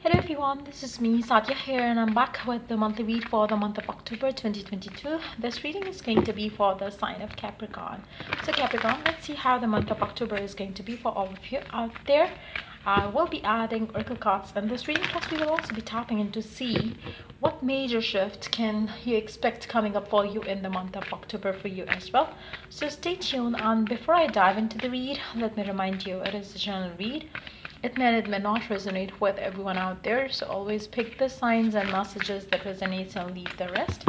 Hello everyone, this is me Sadia here, and I'm back with the monthly read for the month of October 2022. This reading is going to be for the sign of Capricorn. So Capricorn, let's see how the month of October is going to be for all of you out there. I will be adding oracle cards in this reading, plus we will also be tapping in to see what major shift can you expect coming up for you in the month of October for you as well. So stay tuned, and before I dive into the read, let me remind you it is a general read. It may not resonate with everyone out there, so always pick the signs and messages that resonates and leave the rest.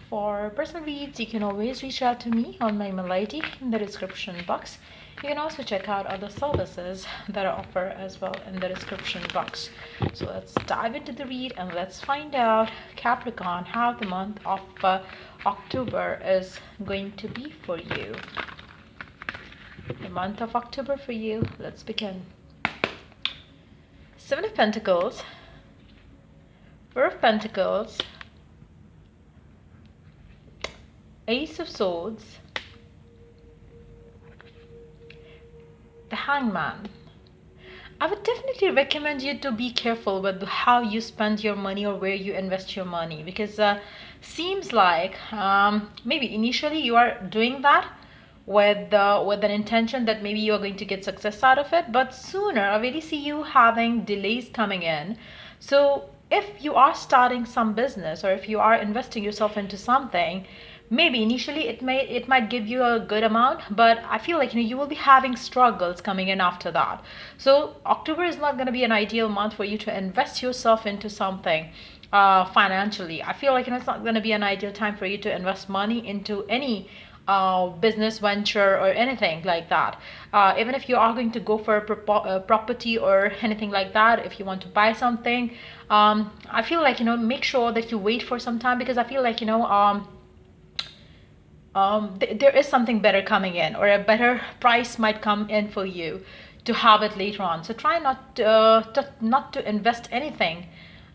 For personal reads, you can always reach out to me on my email ID in the description box. You can also check out other services that I offer as well in the description box. So let's dive into the read and let's find out, Capricorn, how the month of October is going to be for you. The month of October for you, let's begin. Seven of Pentacles, Four of Pentacles, Ace of Swords, the Hangman. I would definitely recommend you to be careful with how you spend your money or where you invest your money, because seems like maybe initially you are doing that with an intention that maybe you are going to get success out of it, but sooner I really see you having delays coming in. So if you are starting some business or if you are investing yourself into something, maybe initially it might give you a good amount, but I feel like you will be having struggles coming in after that. So October is not going to be an ideal month for you to invest yourself into something financially. I feel like it's not going to be an ideal time for you to invest money into any business venture or anything like that. Even if you are going to go for a property or anything like that, if you want to buy something, I feel like make sure that you wait for some time, because I feel like there is something better coming in, or a better price might come in for you to have it later on. So try not to invest anything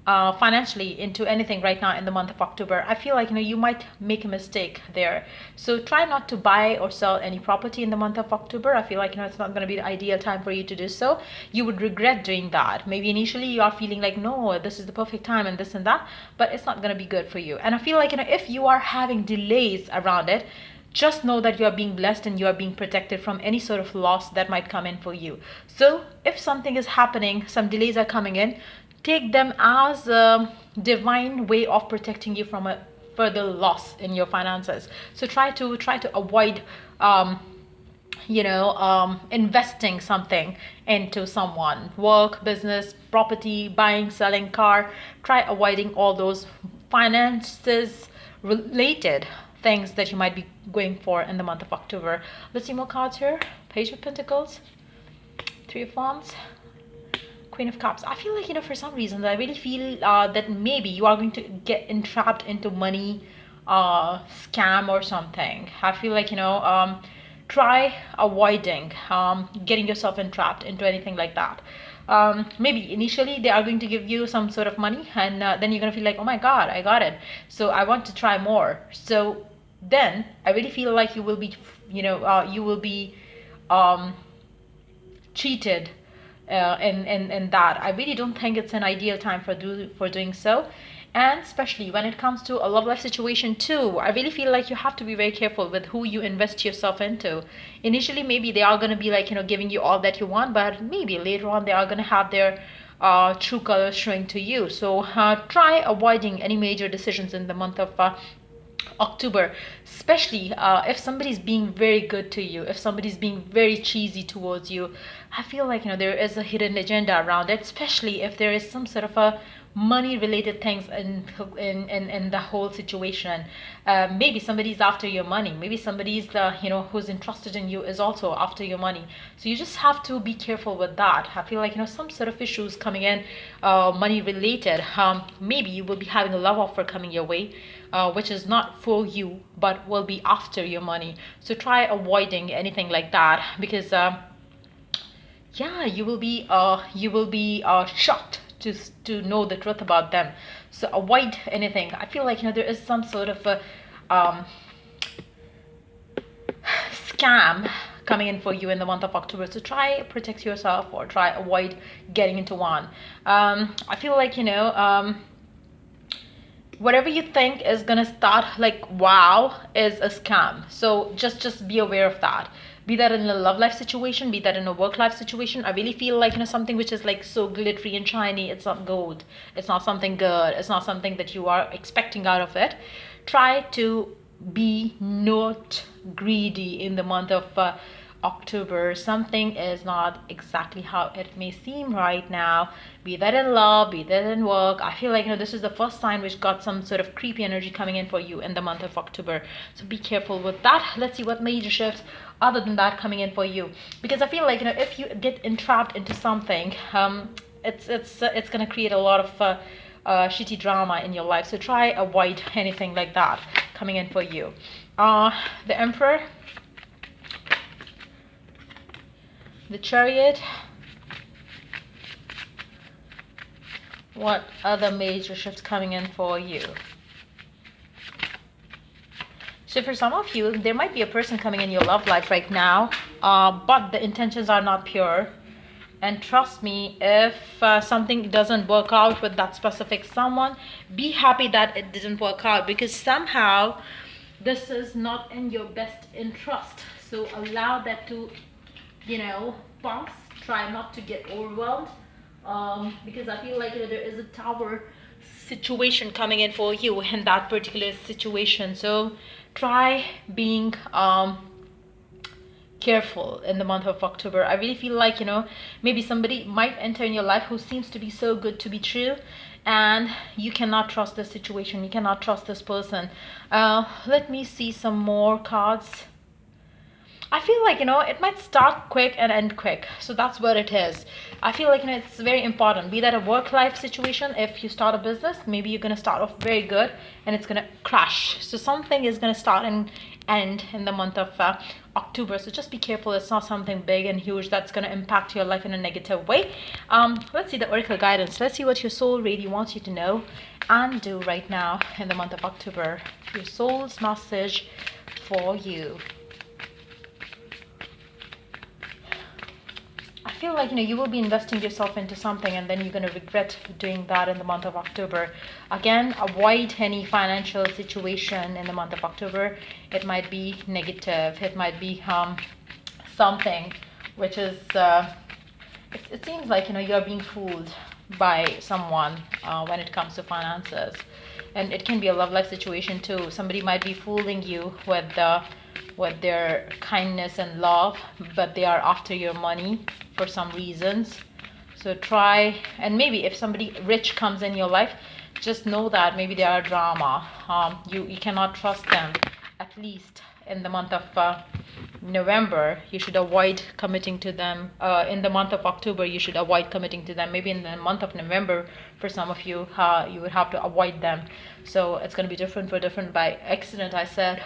financially into anything right now in the month of October. I feel like you might make a mistake there. So try not to buy or sell any property in the month of October. I feel like it's not going to be the ideal time for you to do so. You would regret doing that. Maybe initially you are feeling like, no, this is the perfect time and this and that, but it's not going to be good for you. And I feel like if you are having delays around it, just know that you are being blessed and you are being protected from any sort of loss that might come in for you. So if something is happening, some delays are coming in, take them as a divine way of protecting you from a further loss in your finances. So try to avoid investing something into someone, work, business, property, buying, selling, car. Try avoiding all those finances related things that you might be going for in the month of October. Let's see more cards here. Page of Pentacles, Three of Wands, Queen of Cups. I feel like for some reason I really feel that maybe you are going to get entrapped into money scam or something. I feel like try avoiding getting yourself entrapped into anything like that. Maybe initially they are going to give you some sort of money, and then you're gonna feel like, oh my god, I got it, so I want to try more. So then I really feel like you will be cheated in that. I really don't think it's an ideal time for doing so. And especially when it comes to a love life situation too, I really feel like you have to be very careful with who you invest yourself into. Initially maybe they are going to be like giving you all that you want, but maybe later on they are going to have their true colors showing to you. So try avoiding any major decisions in the month of October, especially if somebody's being very good to you, if somebody's being very cheesy towards you. I feel like there is a hidden agenda around it, especially if there is some sort of a money related things in the whole situation. Maybe somebody's after your money, maybe somebody's who's interested in you is also after your money. So you just have to be careful with that. I feel like some sort of issues coming in, money related. Maybe you will be having a love offer coming your way, which is not for you but will be after your money. So try avoiding anything like that, because yeah, you will be shocked to know the truth about them. So avoid anything. I feel like there is some sort of a scam coming in for you in the month of October. So try protect yourself or try avoid getting into one. I feel like, whatever you think is gonna start like wow is a scam. So just be aware of that. Be that in a love life situation, be that in a work life situation. I really feel like, something which is like so glittery and shiny, it's not gold, it's not something good, it's not something that you are expecting out of it. Try to be not greedy in the month of October. Something is not exactly how it may seem right now, be that in love, be that in work. I feel like, this is the first sign which got some sort of creepy energy coming in for you in the month of October. So be careful with that. Let's see what major shifts other than that coming in for you, because I feel like, if you get entrapped into something, it's gonna create a lot of shitty drama in your life. So try avoid anything like that coming in for you. The Emperor, the Chariot. What other major shifts coming in for you? So for some of you, there might be a person coming in your love life right now, but the intentions are not pure. And trust me, if something doesn't work out with that specific someone, be happy that it didn't work out, because somehow this is not in your best interest. So allow that to, pass. Try not to get overwhelmed, because I feel like, there is a tower situation coming in for you in that particular situation. So try being careful in the month of October. I really feel like, maybe somebody might enter in your life who seems to be so good to be true, and you cannot trust this situation, you cannot trust this person. Let me see some more cards. I feel like, it might start quick and end quick. So that's what it is. I feel like, it's very important. Be that a work-life situation. If you start a business, maybe you're going to start off very good and it's going to crash. So something is going to start and end in the month of October. So just be careful. It's not something big and huge that's going to impact your life in a negative way. Let's see the Oracle guidance. Let's see what your soul really wants you to know and do right now in the month of October. Your soul's message for you. I feel like, you will be investing yourself into something and then you're going to regret doing that in the month of October. Again, avoid any financial situation in the month of October. It might be negative. It might be something which is, it seems like, you're being fooled by someone when it comes to finances. And it can be a love life situation too. Somebody might be fooling you with their kindness and love, but they are after your money for some reasons. So try, and maybe if somebody rich comes in your life, just know that maybe they are drama. You cannot trust them. At least in the month of November, you should avoid committing to them. In the month of October, you should avoid committing to them. Maybe in the month of November, for some of you, you would have to avoid them. So it's going to be different for different. By accident, I said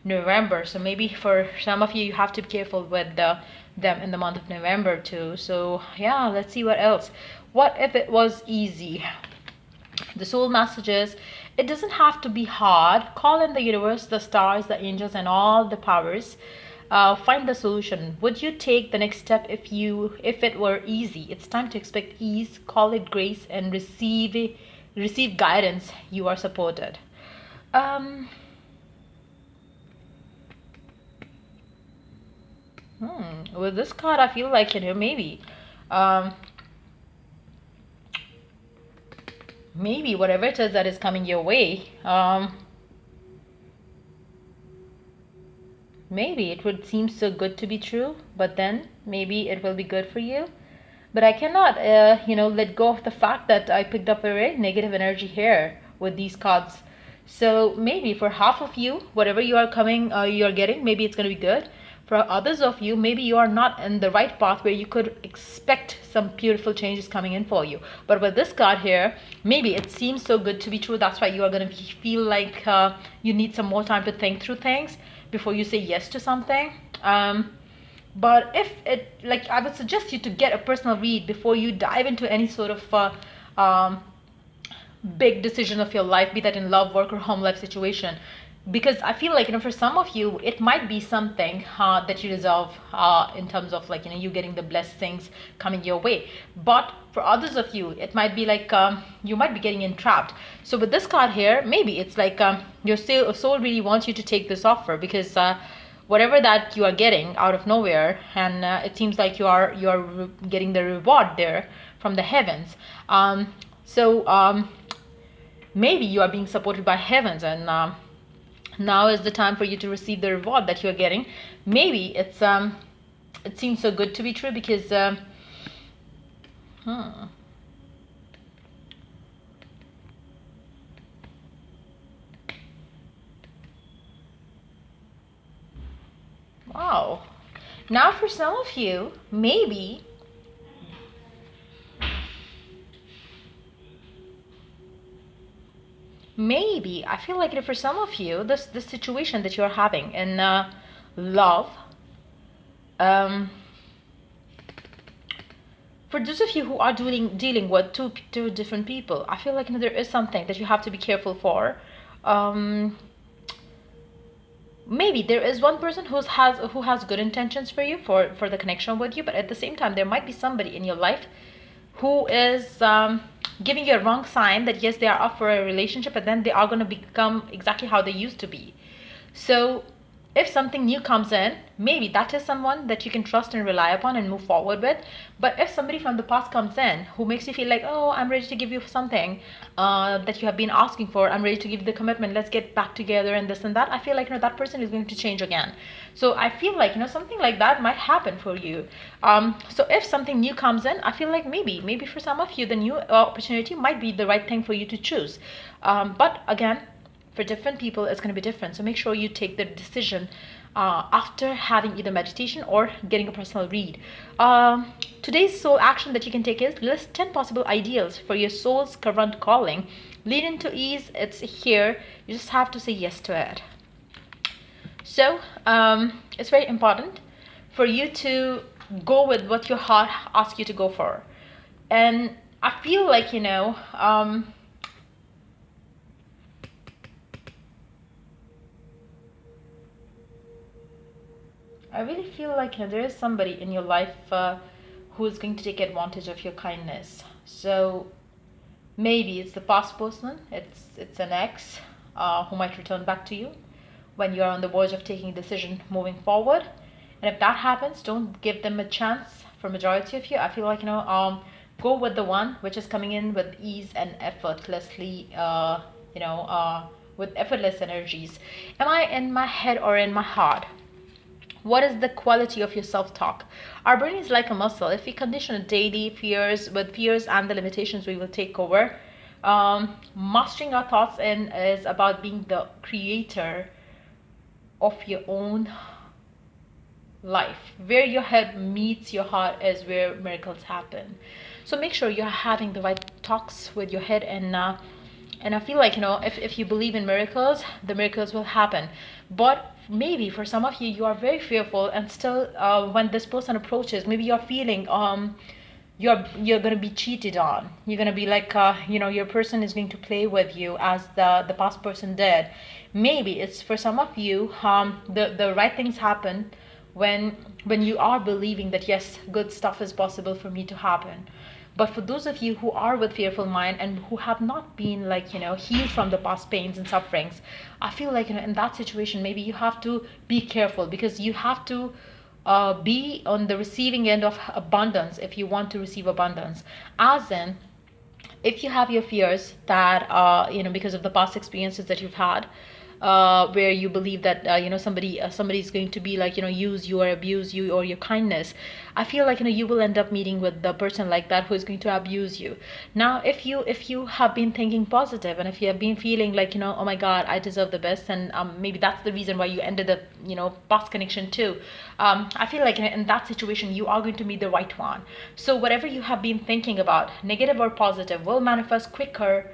November. So maybe for some of you, you have to be careful with them in the month of November too. So yeah, let's see what else. What if it was easy? The soul messages, it doesn't have to be hard. Call in the universe, the stars, the angels, and all the powers. Find the solution. Would you take the next step if it were easy? It's time to expect ease. Call it grace and receive guidance. You are supported. With this card, I feel like, maybe whatever it is that is coming your way, maybe it would seem so good to be true, but then maybe it will be good for you. But I cannot, let go of the fact that I picked up a very negative energy here with these cards. So maybe for half of you, whatever you are getting, maybe it's going to be good. For others of you, maybe you are not in the right path where you could expect some beautiful changes coming in for you. But with this card here, maybe it seems so good to be true. That's why you are going to feel like you need some more time to think through things before you say yes to something. But if I would suggest you to get a personal read before you dive into any sort of big decision of your life, be that in love, work, or home life situation. because I feel like, for some of you, it might be something that you deserve, in terms of like, you getting the blessings coming your way. But for others of you, it might be like, you might be getting entrapped. So with this card here, maybe it's like, your soul really wants you to take this offer, because whatever that you are getting out of nowhere, and it seems like you are getting the reward there from the heavens. So maybe you are being supported by heavens, and now is the time for you to receive the reward that you're getting. Maybe it seems so good to be true, because wow. Now for some of you, maybe I feel like for some of you, this situation that you're having in love, for those of you who are dealing with two different people, I feel like there is something that you have to be careful for. Maybe there is one person who has good intentions for you, for the connection with you, but at the same time there might be somebody in your life who is giving you a wrong sign that yes, they are up for a relationship, but then they are going to become exactly how they used to be. So if something new comes in, maybe that is someone that you can trust and rely upon and move forward with. But if somebody from the past comes in who makes you feel like, oh, I'm ready to give you something that you have been asking for, I'm ready to give you the commitment, let's get back together and this and that, I feel like that person is going to change again. So I feel like something like that might happen for you. So if something new comes in, I feel like maybe for some of you the new opportunity might be the right thing for you to choose. But again, for different people, it's going to be different. So make sure you take the decision after having either meditation or getting a personal read. Today's soul action that you can take is list 10 possible ideals for your soul's current calling. Lead into ease. It's here. You just have to say yes to it. So it's very important for you to go with what your heart asks you to go for. And I feel like, I really feel like there is somebody in your life who is going to take advantage of your kindness. So maybe it's the past person, it's an ex who might return back to you when you are on the verge of taking a decision moving forward. And if that happens, don't give them a chance. For majority of you, I feel like go with the one which is coming in with ease and effortlessly, with effortless energies. Am I in my head or in my heart? What is the quality of your self-talk? Our brain is like a muscle. If we condition it daily, fears and the limitations we will take over. Mastering our thoughts is about being the creator of your own life. Where your head meets your heart is where miracles happen. So make sure you're having the right talks with your head, and I feel like if you believe in miracles, the miracles will happen. But maybe for some of you, you are very fearful, and still when this person approaches, maybe you're feeling you're going to be cheated on. You're going to be like your person is going to play with you as the past person did. Maybe it's for some of you, the right things happen when you are believing that yes, good stuff is possible for me to happen. But for those of you who are with fearful mind and who have not been healed from the past pains and sufferings, I feel like in that situation, maybe you have to be careful, because you have to be on the receiving end of abundance if you want to receive abundance. As in, if you have your fears that because of the past experiences that you've had, where you believe that somebody is going to be use you or abuse you or your kindness, I feel like you will end up meeting with the person like that who is going to abuse you. Now if you have been thinking positive, and if you have been feeling like oh my god, I deserve the best, and maybe that's the reason why you ended the past connection too, I feel like in that situation you are going to meet the right one. So whatever you have been thinking about, negative or positive, will manifest quicker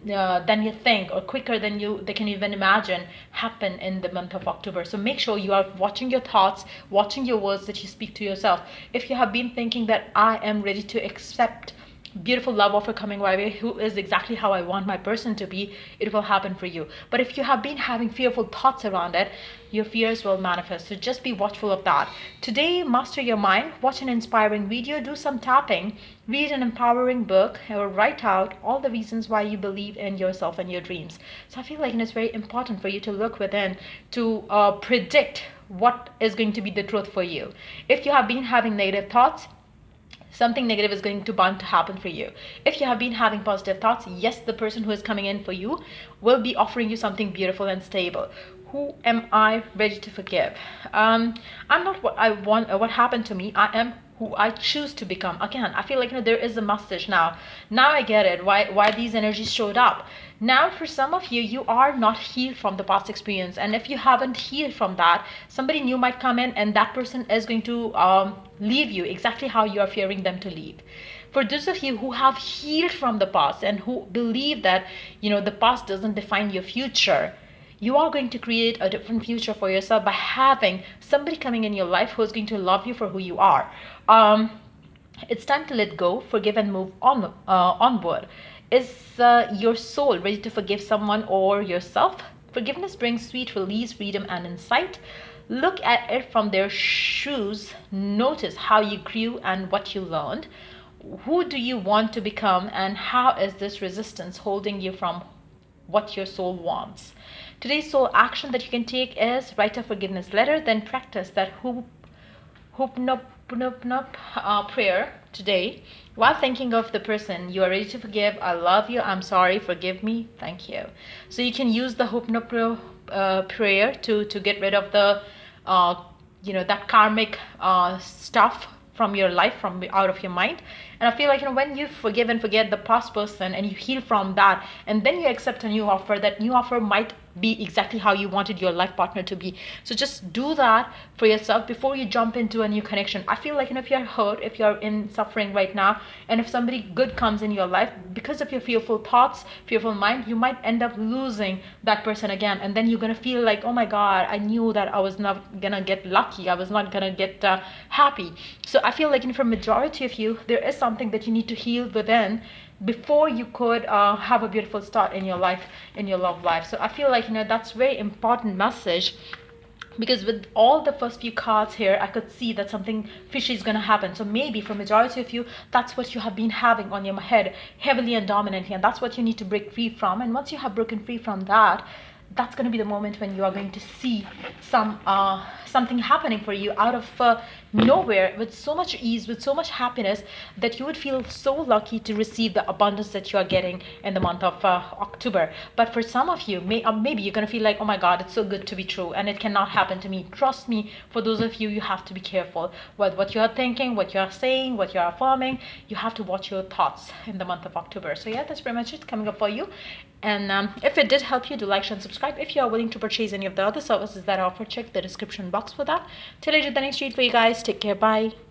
than you think, or quicker than they can even imagine, happen in the month of October. So make sure you are watching your thoughts, watching your words that you speak to yourself. If you have been thinking that I am ready to accept beautiful love offer coming my way, who is exactly how I want my person to be, it will happen for you. But if you have been having fearful thoughts around it, your fears will manifest. So just be watchful of that. Today, master your mind, watch an inspiring video, do some tapping, read an empowering book, or write out all the reasons why you believe in yourself and your dreams. So I feel like it's very important for you to look within to predict what is going to be the truth for you. If you have been having negative thoughts, something negative is going to bound to happen for you. If you have been having positive thoughts, yes, the person who is coming in for you will be offering you something beautiful and stable. Who am I ready to forgive? I'm not what I want, what happened to me. I am who I choose to become. Again, I feel like there is a message now. Now I get it, why these energies showed up. Now, for some of you, you are not healed from the past experience. And if you haven't healed from that, somebody new might come in and that person is going to leave you exactly how you are fearing them to leave. For those of you who have healed from the past and who believe that, the past doesn't define your future, you are going to create a different future for yourself by having somebody coming in your life who is going to love you for who you are. It's time to let go, forgive, and move onward. Is your soul ready to forgive someone or yourself? Forgiveness brings sweet release, freedom, and insight. Look at it from their shoes. Notice how you grew and what you learned. Who do you want to become, and how is this resistance holding you from what your soul wants? Today's soul action that you can take is write a forgiveness letter, then practice that prayer today while thinking of the person you are ready to forgive. I love you, I'm sorry, forgive me, thank you. So you can use the prayer to get rid of the that karmic stuff from your life, from out of your mind. And I feel like when you forgive and forget the past person and you heal from that, and then you accept a new offer, that new offer might be exactly how you wanted your life partner to be. So just do that for yourself before you jump into a new connection. I feel like if you're hurt, if you're in suffering right now, and if somebody good comes in your life, because of your fearful thoughts, fearful mind, you might end up losing that person again. And then you're gonna feel like, oh my god, I knew that I was not gonna get lucky, I was not gonna get happy. So I feel like for majority of you, there is something that you need to heal within before you could have a beautiful start in your life, in your love life. So I feel like that's very important message, because with all the first few cards here, I could see that something fishy is going to happen. So maybe for majority of you, that's what you have been having on your head heavily and dominantly, and that's what you need to break free from. And once you have broken free from that, that's going to be the moment when you are going to see something happening for you out of nowhere, with so much ease, with so much happiness, that you would feel so lucky to receive the abundance that you are getting in the month of October. But for some of you, maybe you're going to feel like, oh my god, it's so good to be true and it cannot happen to me. Trust me, for those of you, you have to be careful with what you are thinking, what you are saying, what you are affirming. You have to watch your thoughts in the month of October. So yeah, that's pretty much it coming up for you. And if it did help you, do like, share, and subscribe. If you are willing to purchase any of the other services that I offer, check the description box for that. Till I do the next read for you guys. Take care. Bye.